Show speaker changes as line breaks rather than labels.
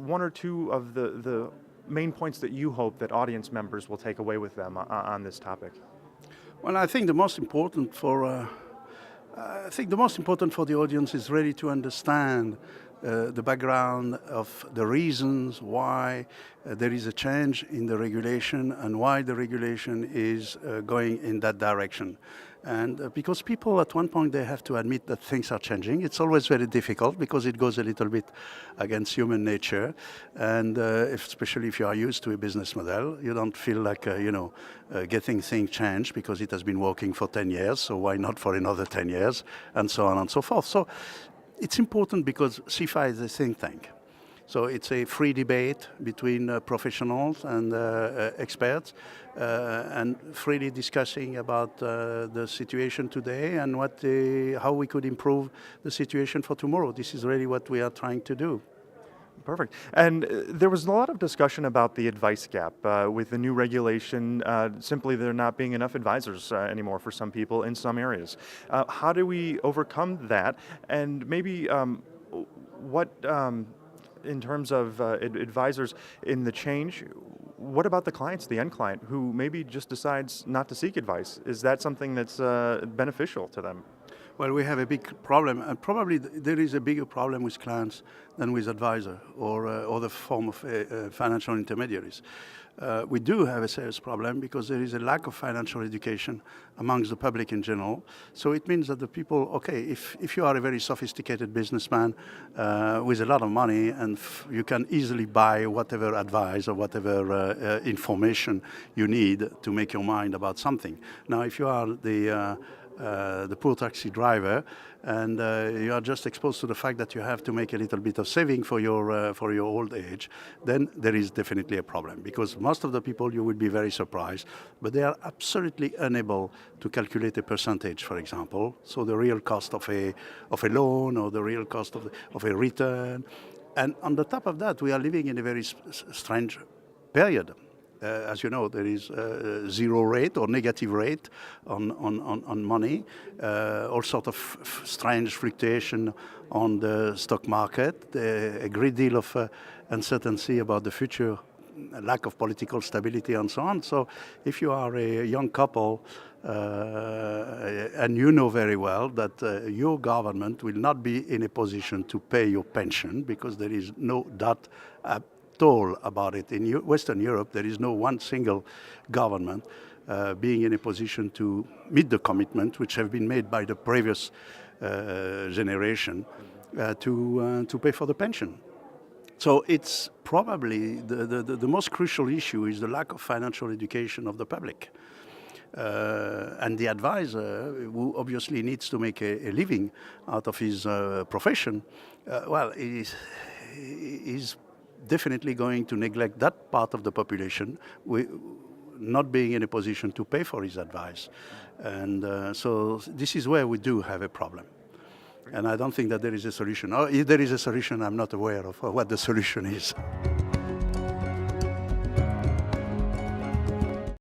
one or two of the main points that you hope that audience members will take away with them on this topic?
Well, I think the most important for the audience is really to understand the background of the reasons why there is a change in the regulation and why the regulation is going in that direction. And because people at one point they have to admit that things are changing. It's always very difficult because it goes a little bit against human nature. And especially if you are used to a business model, you don't feel like, getting things changed because it has been working for 10 years. So why not for another 10 years and so on and so forth. So it's important because CIFA is a think tank. So it's a free debate between professionals and experts and freely discussing about the situation today and how we could improve the situation for tomorrow. This is really what we are trying to do.
Perfect. And there was a lot of discussion about the advice gap with the new regulation, simply there not being enough advisors anymore for some people in some areas. How do we overcome that? And maybe in terms of advisors in the change, what about the clients, the end client, who maybe just decides not to seek advice? Is that something that's beneficial to them?
Well, we have a big problem, and probably there is a bigger problem with clients than with advisor or other form of financial intermediaries. We do have a serious problem because there is a lack of financial education amongst the public in general. So it means that the people, okay, if you are a very sophisticated businessman with a lot of money and you can easily buy whatever advice or whatever information you need to make your mind about something. Now, if you are the poor taxi driver, and you are just exposed to the fact that you have to make a little bit of saving for your old age, then there is definitely a problem. Because most of the people, you will be very surprised, but they are absolutely unable to calculate a percentage, for example. So the real cost of a loan or the real cost of a return. And on the top of that, we are living in a very strange period. As you know, there is zero rate or negative rate on money, all sort of strange fluctuation on the stock market, a great deal of uncertainty about the future, lack of political stability and so on. So if you are a young couple and you know very well that your government will not be in a position to pay your pension because there is no doubt all about it. In Western Europe, there is no one single government being in a position to meet the commitment which have been made by the previous generation to pay for the pension. So it's probably the most crucial issue is the lack of financial education of the public. And the advisor, who obviously needs to make a living out of his profession, is definitely going to neglect that part of the population, not being in a position to pay for his advice. And so this is where we do have a problem. And I don't think that there is a solution. Or if there is a solution, I'm not aware of what the solution is.